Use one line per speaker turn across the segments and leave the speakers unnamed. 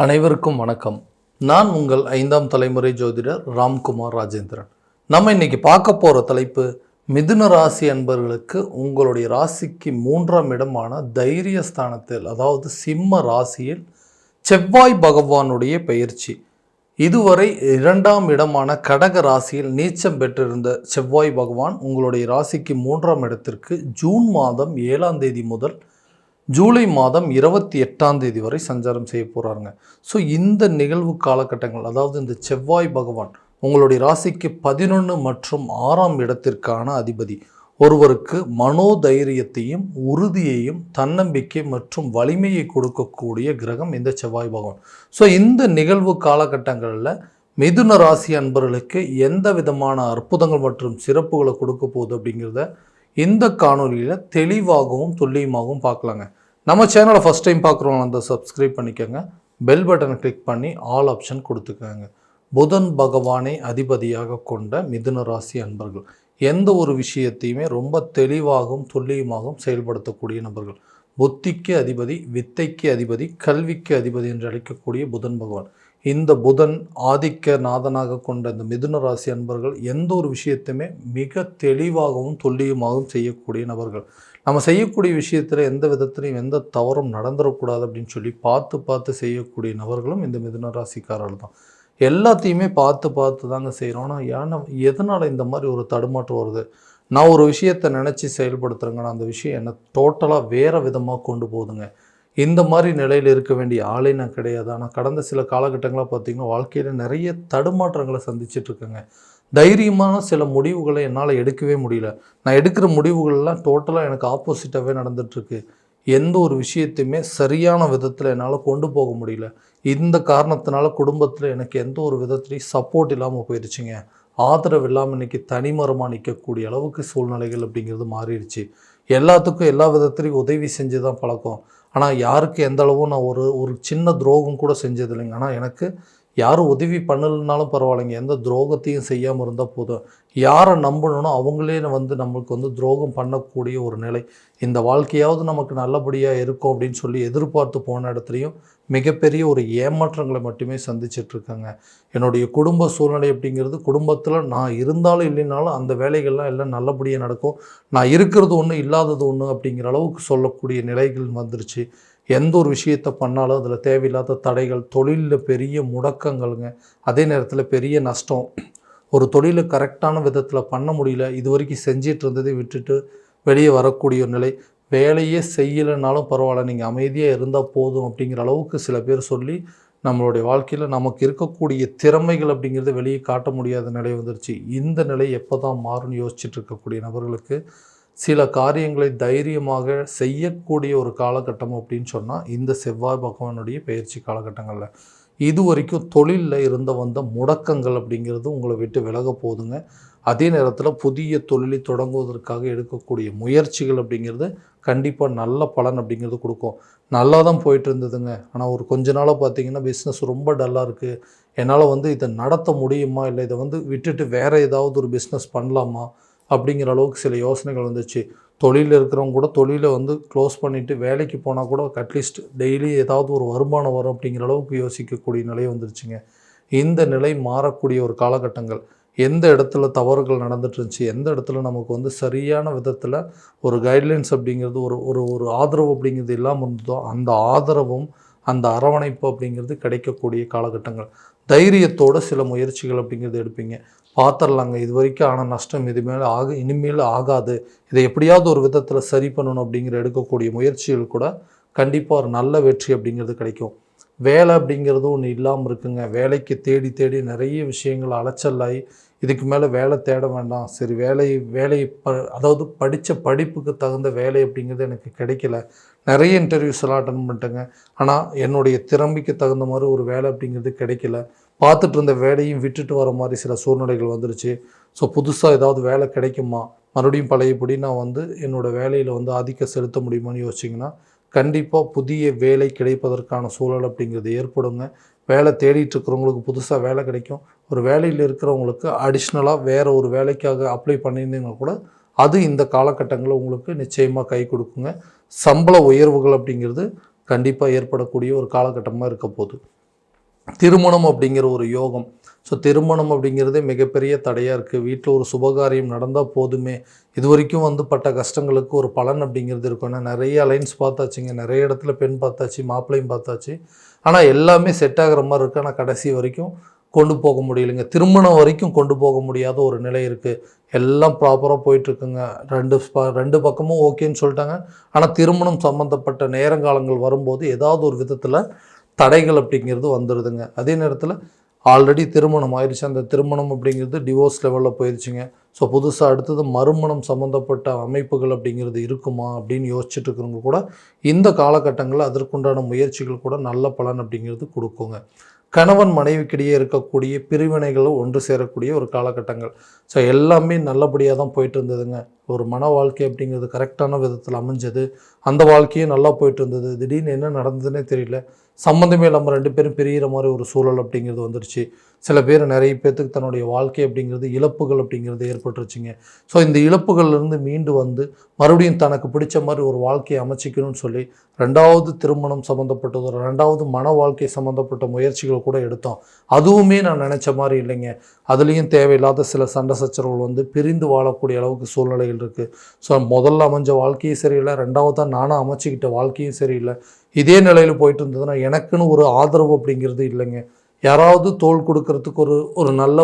அனைவருக்கும் வணக்கம். நான் உங்கள் 5ஆம் தலைமுறை ஜோதிடர் ராம்குமார் ராஜேந்திரன். நம்ம இன்னைக்கு பார்க்க போகிற தலைப்பு, மிதுன ராசி அன்பர்களுக்கு உங்களுடைய ராசிக்கு 3ஆம் இடமான தைரியஸ்தானத்தில், அதாவது சிம்ம ராசியில் செவ்வாய் பகவானுடைய பயிற்சி. இதுவரை 2ஆம் இடமான கடக ராசியில் நீச்சம் பெற்றிருந்த செவ்வாய் பகவான் உங்களுடைய ராசிக்கு 3ஆம் இடத்திற்கு ஜூன் மாதம் 7ஆம் தேதி முதல் ஜூலை மாதம் 28ஆம் தேதி வரை சஞ்சாரம் செய்ய போகிறாருங்க. ஸோ இந்த நிகழ்வு காலகட்டங்கள், அதாவது இந்த செவ்வாய் பகவான் உங்களுடைய ராசிக்கு 11 மற்றும் 6ஆம் இடத்திற்கான அதிபதி. ஒருவருக்கு மனோதைரியத்தையும் உறுதியையும் தன்னம்பிக்கை மற்றும் வலிமையை கொடுக்கக்கூடிய கிரகம் இந்த செவ்வாய் பகவான். ஸோ இந்த நிகழ்வு காலகட்டங்களில் மிதுன ராசி அன்பர்களுக்கு எந்த விதமான அற்புதங்கள் மற்றும் சிறப்புகளை கொடுக்க போகுது அப்படிங்கிறத இந்த காணொலியில் தெளிவாகவும் துல்லியமாகவும் பார்க்கலாங்க. நம்ம சேனலை ஃபஸ்ட் டைம் பார்க்குறவங்க அந்த சப்ஸ்கிரைப் பண்ணிக்கோங்க, பெல் பட்டனை கிளிக் பண்ணி ஆல் ஆப்ஷன் கொடுத்துக்கோங்க. புதன் பகவானை அதிபதியாக கொண்ட மிதுன ராசி அன்பர்கள் எந்த ஒரு விஷயத்தையுமே ரொம்ப தெளிவாகவும் துல்லியமாகவும் செயல்படுத்தக்கூடிய நபர்கள். புத்திக்கு அதிபதி, வித்தைக்கு அதிபதி, கல்விக்கு அதிபதி என்று அழைக்கக்கூடிய புதன் பகவான். இந்த புதன் ஆதிக்க நாதனாக கொண்ட இந்த மிதுன ராசி அன்பர்கள் எந்த ஒரு விஷயத்தையுமே மிக தெளிவாகவும் துல்லியமாகவும் செய்யக்கூடிய நபர்கள். நம்ம செய்யக்கூடிய விஷயத்தில் எந்த விதத்துலையும் எந்த தவறும் நடந்துடக்கூடாது அப்படின்னு சொல்லி பார்த்து செய்யக்கூடிய நபர்களும் இந்த மிதுன ராசிக்காரர்கள் தான். எல்லாத்தையுமே பார்த்து தாங்க செய்கிறோம். ஆனால் ஏன்னா எதனால் இந்த மாதிரி ஒரு தடுமாற்றம் வருது? நான் ஒரு விஷயத்தை நினச்சி செயல்படுத்துகிறேங்க, அந்த விஷயம் என்னை டோட்டலாக வேறு விதமாக கொண்டு போகுதுங்க. இந்த மாதிரி நிலையில் இருக்க வேண்டிய ஆளே நான் கிடையாது. ஆனால் கடந்த சில காலகட்டங்களாக பார்த்திங்கன்னா வாழ்க்கையில் நிறைய தடுமாற்றங்களை சந்திச்சிட்ருக்கேங்க. தைரியமான சில முடிவுகளை என்னால் எடுக்கவே முடியல. நான் எடுக்கிற முடிவுகள்லாம் டோட்டலாக எனக்கு ஆப்போசிட்டாகவே நடந்துகிட்ருக்கு. எந்த ஒரு விஷயத்தையுமே சரியான விதத்தில் என்னால் கொண்டு போக முடியல. இந்த காரணத்தினால குடும்பத்தில் எனக்கு எந்த ஒரு விதத்துலையும் சப்போர்ட் இல்லாமல் போயிடுச்சுங்க. ஆதரவு இல்லாமல் இன்றைக்கி தனிமரமாக நிற்கக்கூடிய அளவுக்கு சூழ்நிலைகள் அப்படிங்கிறது மாறிடுச்சு. எல்லாத்துக்கும் எல்லா விதத்துலையும் உதவி செஞ்சு தான் பழக்கம். ஆனால் யாருக்கு எந்த அளவும் நான் ஒரு சின்ன துரோகம் கூட செஞ்சது இல்லைங்க. ஆனால் எனக்கு யாரும் உதவி பண்ணலைனாலும் பரவாயில்லைங்க, எந்த துரோகத்தையும் செய்யாமல் இருந்தால் போதும். யாரை நம்பணும்னோ அவங்களே நம்மளுக்கு துரோகம் பண்ணக்கூடிய ஒரு நிலை. இந்த வாழ்க்கையாவது நமக்கு நல்லபடியாக இருக்கும் அப்படின்னு சொல்லி எதிர்பார்த்து போன இடத்துலையும் மிகப்பெரிய ஒரு ஏமாற்றங்களை மட்டுமே சந்திச்சிட்ருக்காங்க. என்னுடைய குடும்ப சூழ்நிலை அப்படிங்கிறது, குடும்பத்தில் நான் இருந்தாலும் இல்லைனாலும் அந்த வேலைகள்லாம் எல்லாம் நல்லபடியாக நடக்கும். நான் இருக்கிறது ஒன்று இல்லாதது ஒன்று அப்படிங்கிற அளவுக்கு சொல்லக்கூடிய நிலைகள் வந்துருச்சு. எந்த ஒரு விஷயத்தை பண்ணாலும் அதில் தேவையில்லாத தடைகள், தொழிலில் பெரிய முடக்கங்கள்ங்க, அதே நேரத்தில் பெரிய நஷ்டம். ஒரு தொழிலை கரெக்டான விதத்தில் பண்ண முடியல, இது வரைக்கும் செஞ்சிட்டு இருந்ததை விட்டுட்டு வெளியே வரக்கூடிய ஒரு நிலை. வேலையே செய்யலைனாலும் பரவாயில்ல, நீங்கள் அமைதியாக இருந்தால் போதும் அப்படிங்கிற அளவுக்கு சில பேர் சொல்லி நம்மளுடைய வாழ்க்கையில் நமக்கு இருக்கக்கூடிய திறமைகள் அப்படிங்கிறத வெளியே காட்ட முடியாத நிலை வந்துருச்சு. இந்த நிலை எப்போ தான் மாறும்னு யோசிச்சுட்டு இருக்கக்கூடிய நபர்களுக்கு சில காரியங்களை தைரியமாக செய்யக்கூடிய ஒரு காலகட்டம் அப்படின்னு சொன்னால் இந்த செவ்வாய் பகவானுடைய பயிற்சி காலகட்டங்களில். இது வரைக்கும் தொழிலில் வந்த முடக்கங்கள் அப்படிங்கிறது உங்களை விட்டு விலக போகுதுங்க. அதே நேரத்தில் புதிய தொழிலை தொடங்குவதற்காக எடுக்கக்கூடிய முயற்சிகள் அப்படிங்கிறது கண்டிப்பாக நல்ல பலன் அப்படிங்கிறது கொடுக்கும். நல்லா தான் போயிட்டு இருந்ததுங்க. ஆனால் ஒரு கொஞ்ச நாளாக பார்த்தீங்கன்னா பிஸ்னஸ் ரொம்ப டல்லாக இருக்குது. என்னால் இதை நடத்த முடியுமா, இல்லை இதை விட்டுட்டு வேறு ஏதாவது ஒரு பிஸ்னஸ் பண்ணலாமா அப்படிங்கிற அளவுக்கு சில யோசனைகள் வந்துச்சு. தொழிலில் இருக்கிறவங்க கூட தொழிலை க்ளோஸ் பண்ணிவிட்டு வேலைக்கு போனால் கூட அட்லீஸ்ட் டெய்லி ஏதாவது ஒரு வருமானம் வரும் அப்படிங்கிற அளவுக்கு யோசிக்கக்கூடிய நிலை வந்துருச்சுங்க. இந்த நிலை மாறக்கூடிய ஒரு காலகட்டங்கள். எந்த இடத்துல தவறுகள் நடந்துட்டு இருந்துச்சு, எந்த இடத்துல நமக்கு சரியான விதத்தில் ஒரு கைட்லைன்ஸ் அப்படிங்கிறது, ஒரு ஆதரவு அப்படிங்கிறது இல்லாமல் இருந்ததோ அந்த ஆதரவும் அந்த அரவணைப்பு அப்படிங்கிறது கிடைக்கக்கூடிய காலகட்டங்கள். தைரியத்தோடு சில முயற்சிகள் அப்படிங்கிறது எடுப்பீங்க. பார்த்துடலாங்க, இது வரைக்கும் ஆன நஷ்டம் இனிமேல் ஆகாது, இதை எப்படியாவது ஒரு விதத்தில் சரி பண்ணணும் அப்படிங்கிற எடுக்கக்கூடிய முயற்சிகள் கூட கண்டிப்பாக ஒரு நல்ல வெற்றி அப்படிங்கிறது கிடைக்கும். வேலை அப்படிங்கிறது ஒன்று இல்லாமல் இருக்குங்க. வேலைக்கு தேடி நிறைய விஷயங்கள் அலைச்சலாகி இதுக்கு மேலே வேலை தேட வேண்டாம், சரி வேலை அதாவது படித்த படிப்புக்கு தகுந்த வேலை அப்படிங்கிறது எனக்கு கிடைக்கல. நிறைய இன்டர்வியூஸ் எல்லாம் அட்டன் பண்ணிட்டேங்க, ஆனால் என்னுடைய திறமைக்கு தகுந்த மாதிரி ஒரு வேலை அப்படிங்கிறது கிடைக்கல. பார்த்துட்டு இருந்த வேலையும் விட்டுட்டு வர மாதிரி சில சூழ்நிலைகள் வந்துருச்சு. ஸோ புதுசாக ஏதாவது வேலை கிடைக்குமா, மறுபடியும் பழையபடி நான் என்னோடய வேலையில் ஆதிக்கம் செலுத்த முடியுமான்னு யோசிச்சிங்கன்னா கண்டிப்பாக புதிய வேலை கிடைப்பதற்கான சூழல் அப்படிங்கிறது ஏற்படுங்க. வேலை தேடிட்டு இருக்கிறவங்களுக்கு புதுசாக வேலை கிடைக்கும். ஒரு வேலையில் இருக்கிறவங்களுக்கு அடிஷ்னலாக வேறு ஒரு வேலைக்காக அப்ளை பண்ணியிருந்தீங்கன்னா கூட அது இந்த காலகட்டங்களில் உங்களுக்கு நிச்சயமாக கை கொடுக்குங்க. சம்பள உயர்வுகள் அப்படிங்கிறது கண்டிப்பாக ஏற்படக்கூடிய ஒரு காலகட்டமாக இருக்க போகுது. திருமணம் அப்படிங்கிற ஒரு யோகம். ஸோ திருமணம் அப்படிங்கிறதே மிகப்பெரிய தடையாக இருக்குது. வீட்டில் ஒரு சுபகாரியம் நடந்தால் போதுமே, இது வரைக்கும் வந்து பட்ட கஷ்டங்களுக்கு ஒரு பலன் அப்படிங்கிறது இருக்கும். ஏன்னா நிறைய அலைன்ஸ் பார்த்தாச்சுங்க, நிறைய இடத்துல பெண் பார்த்தாச்சு, மாப்பிள்ளையும் பார்த்தாச்சு. ஆனால் எல்லாமே செட் ஆகிற மாதிரி இருக்குது. ஆனால் கடைசி வரைக்கும் கொண்டு போக முடியலைங்க. திருமணம் வரைக்கும் கொண்டு போக முடியாத ஒரு நிலை இருக்குது. எல்லாம் ப்ராப்பராக போயிட்டுருக்குங்க. ரெண்டு பக்கமும் ஓகேன்னு சொல்லிட்டாங்க. ஆனால் திருமணம் சம்மந்தப்பட்ட நேரங்காலங்கள் வரும்போது ஏதாவது ஒரு விதத்தில் தடைகள் அப்படிங்கிறது வந்துடுதுங்க. அதே நேரத்தில் ஆல்ரெடி திருமணம் ஆயிடுச்சு, அந்த திருமணம் அப்படிங்கிறது டிவோர்ஸ் லெவலில் போயிடுச்சுங்க. ஸோ புதுசாக அடுத்தது மறுமணம் சம்மந்தப்பட்ட அமைப்புகள் அப்படிங்கிறது இருக்குமா அப்படின்னு யோசிச்சுட்டு இருக்கிறவங்க கூட இந்த காலகட்டங்களில் அதற்குண்டான முயற்சிகள் கூட நல்ல பலன் அப்படிங்கிறது கொடுக்குங்க. கணவன் மனைவிக்கிடையே இருக்கக்கூடிய பிரிவினைகளும் ஒன்று சேரக்கூடிய ஒரு காலகட்டங்கள். ஸோ எல்லாமே நல்லபடியாக தான் போயிட்டு இருந்ததுங்க. ஒரு மன வாழ்க்கை அப்படிங்கிறது கரெக்டான விதத்தில் அமைஞ்சது. அந்த வாழ்க்கையும் நல்லா போயிட்டு இருந்தது. திடீர்னு என்ன நடந்ததுன்னே தெரியல. சம்மந்தமே இல்லாமல் 2 பேரும் பிரிகிற மாதிரி ஒரு சூழல் அப்படிங்கிறது வந்துருச்சு. சில பேர் நிறைய பேர்த்துக்கு தன்னுடைய வாழ்க்கை அப்படிங்கிறது இழப்புகள் அப்படிங்கிறது ஏற்பட்டுருச்சுங்க. ஸோ இந்த இழப்புகள்லேருந்து மீண்டு வந்து மறுபடியும் தனக்கு பிடிச்ச மாதிரி ஒரு வாழ்க்கையை அமைச்சிக்கணும்னு சொல்லி 2வது திருமணம் சம்மந்தப்பட்டது, 2வது மன வாழ்க்கை சம்மந்தப்பட்ட முயற்சிகள் கூட எடுத்தோம். அதுவுமே நான் நினச்ச மாதிரி இல்லைங்க. அதுலேயும் தேவையில்லாத சில சண்டை சச்சரவுகள் வந்து பிரிந்து வாழக்கூடிய அளவுக்கு சூழ்நிலைகள் இருக்குது. ஸோ முதல்ல அமைஞ்ச வாழ்க்கையும் சரியில்லை, 2வதாக நானாக அமைச்சிக்கிட்ட வாழ்க்கையும் சரியில்லை. இதே நிலையில் போயிட்டு இருந்ததுன்னா எனக்குன்னு ஒரு ஆதரவு அப்படிங்கிறது இல்லைங்க. யாராவது தோள் கொடுக்கறதுக்கு ஒரு நல்ல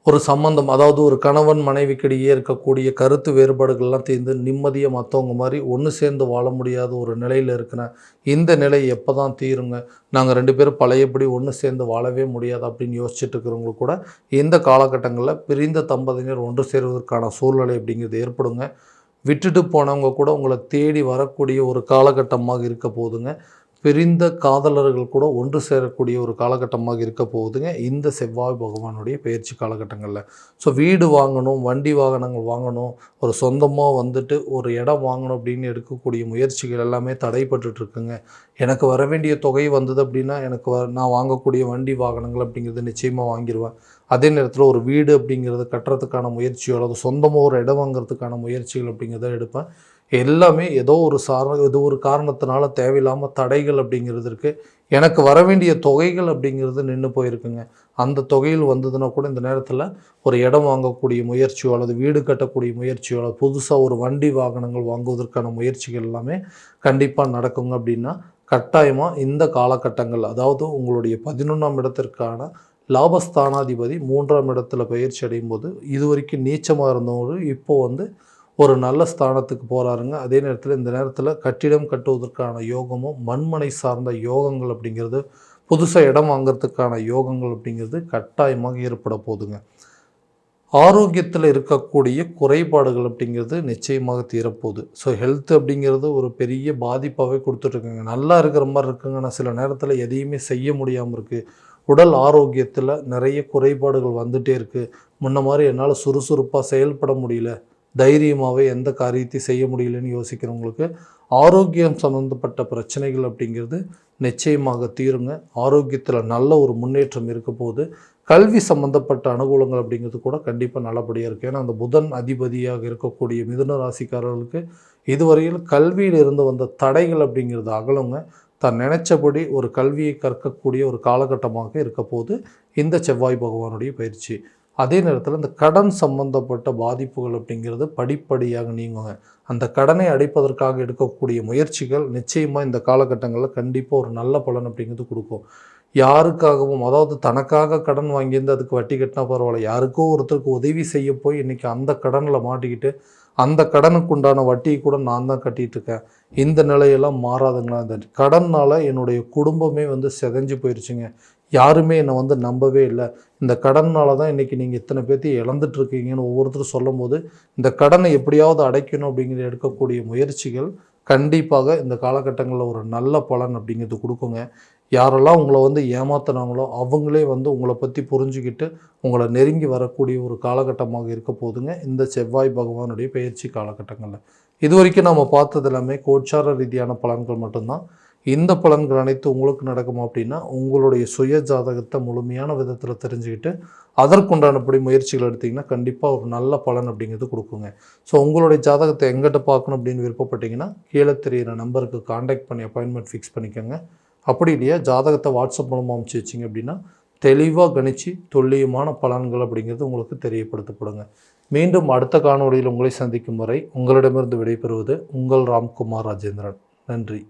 ஒரு சம்பந்தம், அதாவது ஒரு கணவன் மனைவிக்கிடையே இருக்கக்கூடிய கருத்து வேறுபாடுகள்லாம் தீர்ந்து நிம்மதியாக மற்றவங்க மாதிரி ஒன்று சேர்ந்து வாழ முடியாத ஒரு நிலையில் இருக்கிறேன். இந்த நிலை எப்போ தான் தீருங்க, நாங்கள் 2 பேரும் பழையபடி ஒன்று சேர்ந்து வாழவே முடியாது அப்படின்னு யோசிச்சுட்டு இருக்கிறவங்களுக்கு கூட இந்த காலகட்டங்களில் பிரிந்த தம்பதியினர் ஒன்று சேருவதற்கான சூழ்நிலை அப்படிங்கிறது ஏற்படுங்க. விட்டுட்டு போனவங்க கூட உங்களை தேடி வரக்கூடிய ஒரு காலகட்டமாக இருக்க போகுதுங்க. பிரிந்த காதலர்கள் கூட ஒன்று சேரக்கூடிய ஒரு காலகட்டமாக இருக்க போகுதுங்க இந்த செவ்வாய் பகவானுடைய பயிற்சி காலகட்டங்களில். ஸோ வீடு வாங்கணும், வண்டி வாகனங்கள் வாங்கணும், ஒரு சொந்தமாக வந்துட்டு ஒரு இடம் வாங்கணும் அப்படின்னு எடுக்கக்கூடிய முயற்சிகள் எல்லாமே தடைப்பட்டுருக்குங்க. எனக்கு வர வேண்டிய தொகை வந்தது அப்படின்னா நான் வாங்கக்கூடிய வண்டி வாகனங்கள் அப்படிங்கிறது நிச்சயமாக வாங்கிடுவேன். அதே நேரத்தில் ஒரு வீடு அப்படிங்கிறத கட்டுறதுக்கான முயற்சியோ அல்லது சொந்தமாக ஒரு இடம் வாங்குறதுக்கான முயற்சிகள் அப்படிங்கிறத எடுப்பேன். எல்லாமே ஏதோ ஒரு காரணத்தினால தேவையில்லாமல் தடைகள் அப்படிங்கிறது இருக்குது. எனக்கு வர வேண்டிய தொகைகள் அப்படிங்கிறது நின்று போயிருக்குங்க. அந்த தொகையில் வந்ததுன்னா கூட இந்த நேரத்தில் ஒரு இடம் வாங்கக்கூடிய முயற்சியோ அல்லது வீடு கட்டக்கூடிய முயற்சியோ அல்லது புதுசாக ஒரு வண்டி வாகனங்கள் வாங்குவதற்கான முயற்சிகள் எல்லாமே கண்டிப்பாக நடக்குங்க. அப்படின்னா கட்டாயமாக இந்த காலகட்டங்கள், அதாவது உங்களுடைய 11ஆம் இடத்திற்கான லாபஸ்தானாதிபதி 3ஆம் இடத்துல பயிற்சி அடையும் போது இது வரைக்கும் நீச்சமாக இருந்தவங்க இப்போது ஒரு நல்ல ஸ்தானத்துக்கு போகிறாருங்க. அதே நேரத்தில் இந்த நேரத்தில் கட்டிடம் கட்டுவதற்கான யோகமும் மண்மனை சார்ந்த யோகங்கள் அப்படிங்கிறது, புதுசாக இடம் வாங்கிறதுக்கான யோகங்கள் அப்படிங்கிறது கட்டாயமாக ஏற்பட போகுதுங்க. ஆரோக்கியத்தில் இருக்கக்கூடிய குறைபாடுகள் அப்படிங்கிறது நிச்சயமாக தீரப்போகுது. ஸோ ஹெல்த் அப்படிங்கிறது ஒரு பெரிய பாதிப்பாகவே கொடுத்துட்ருக்குங்க. நல்லா இருக்கிற மாதிரி இருக்குங்க, ஆனால் சில நேரத்தில் எதையுமே செய்ய முடியாமல் இருக்குது. உடல் ஆரோக்கியத்தில் நிறைய குறைபாடுகள் வந்துகிட்டே இருக்குது. முன்ன மாதிரி என்னால் சுறுசுறுப்பாக செயல்பட முடியல, தைரியமாகவே எந்த காரியத்தையும் செய்ய முடியலன்னு யோசிக்கிறவங்களுக்கு ஆரோக்கியம் சம்மந்தப்பட்ட பிரச்சனைகள் அப்படிங்கிறது நிச்சயமாக தீருங்க. ஆரோக்கியத்தில் நல்ல ஒரு முன்னேற்றம் இருக்க போது. கல்வி சம்மந்தப்பட்ட அனுகூலங்கள் அப்படிங்கிறது கூட கண்டிப்பாக நல்லபடியாக இருக்குது. ஏன்னா அந்த புதன் அதிபதியாக இருக்கக்கூடிய மிதுன ராசிக்காரர்களுக்கு இதுவரையில் கல்வியில் இருந்து வந்த தடைகள் அப்படிங்கிறது அகலுங்க. தான் நினைச்சபடி ஒரு கல்வியை கற்கக்கூடிய ஒரு காலகட்டமாக இருக்க போது இந்த செவ்வாய் பகவானுடைய பயிற்சி. அதே நேரத்தில் இந்த கடன் சம்பந்தப்பட்ட பாதிப்புகள் அப்படிங்கிறது படிப்படியாக நீங்குங்க. அந்த கடனை அடைப்பதற்காக எடுக்கக்கூடிய முயற்சிகள் நிச்சயமாக இந்த காலகட்டங்களில் கண்டிப்பாக ஒரு நல்ல பலன் அப்படிங்கிறது கொடுக்கும். யாருக்காகவும், அதாவது தனக்காக கடன் வாங்கியிருந்து அதுக்கு வட்டி கட்டினா பரவாயில்ல, யாருக்கோ ஒருத்தருக்கு உதவி செய்ய போய் இன்றைக்கி அந்த கடனில் மாட்டிக்கிட்டு அந்த கடனுக்கு உண்டான வட்டியை கூட நான் தான் கட்டிகிட்ருக்கேன். இந்த நிலையெல்லாம் மாறாதுங்களா? இந்த கடனால் என்னுடைய குடும்பமே சிதைஞ்சு போயிடுச்சுங்க. யாருமே என்னை நம்பவே இல்லை. இந்த கடனால் தான் இன்றைக்கி நீங்கள் இத்தனை பேர்த்தையும் இழந்துட்டுருக்கீங்கன்னு ஒவ்வொருத்தரும் சொல்லும் போது இந்த கடனை எப்படியாவது அடைக்கணும் அப்படிங்கிற எடுக்கக்கூடிய முயற்சிகள் கண்டிப்பாக இந்த காலகட்டங்களில் ஒரு நல்ல பலன் அப்படிங்கிறது கொடுக்குங்க. யாரெல்லாம் உங்களை ஏமாத்தினாங்களோ அவங்களே உங்களை பற்றி புரிஞ்சுக்கிட்டு உங்களை நெருங்கி வரக்கூடிய ஒரு காலகட்டமாக இருக்க போதுங்க இந்த செவ்வாய் பகவானுடைய பயிற்சி காலகட்டங்களில். இது வரைக்கும் நம்ம பார்த்தது எல்லாமே கோச்சார ரீதியான பலன்கள் மட்டும்தான். இந்த பலன்கள் அனைத்து உங்களுக்கு நடக்குமா அப்படின்னா உங்களுடைய சுய ஜாதகத்தை முழுமையான விதத்தில் தெரிஞ்சுக்கிட்டு அதற்குண்டானபடி முயற்சிகள் எடுத்திங்கன்னா கண்டிப்பாக ஒரு நல்ல பலன் அப்படிங்கிறது கொடுக்குங்க. ஸோ உங்களுடைய ஜாதகத்தை எங்கிட்ட பார்க்கணும் அப்படின்னு விருப்பப்பட்டீங்கன்னா கீழே தெரிகிற நம்பருக்கு காண்டாக்ட் பண்ணி அப்பாயின்மெண்ட் ஃபிக்ஸ் பண்ணிக்கோங்க. அப்படி இல்லையா ஜாதகத்தை வாட்ஸ்அப் மூலமாக அனுப்பிச்சி வச்சிங்க அப்படின்னா தெளிவாக கணிச்சு துல்லியமான பலன்கள் அப்படிங்கிறது உங்களுக்கு தெரியப்படுத்தப்படுங்க. மீண்டும் அடுத்த காணொளியில் உங்களை சந்திக்கும் வரை உங்களிடமிருந்து விடைபெறுவது உங்கள் ராம்குமார் ராஜேந்திரன். நன்றி.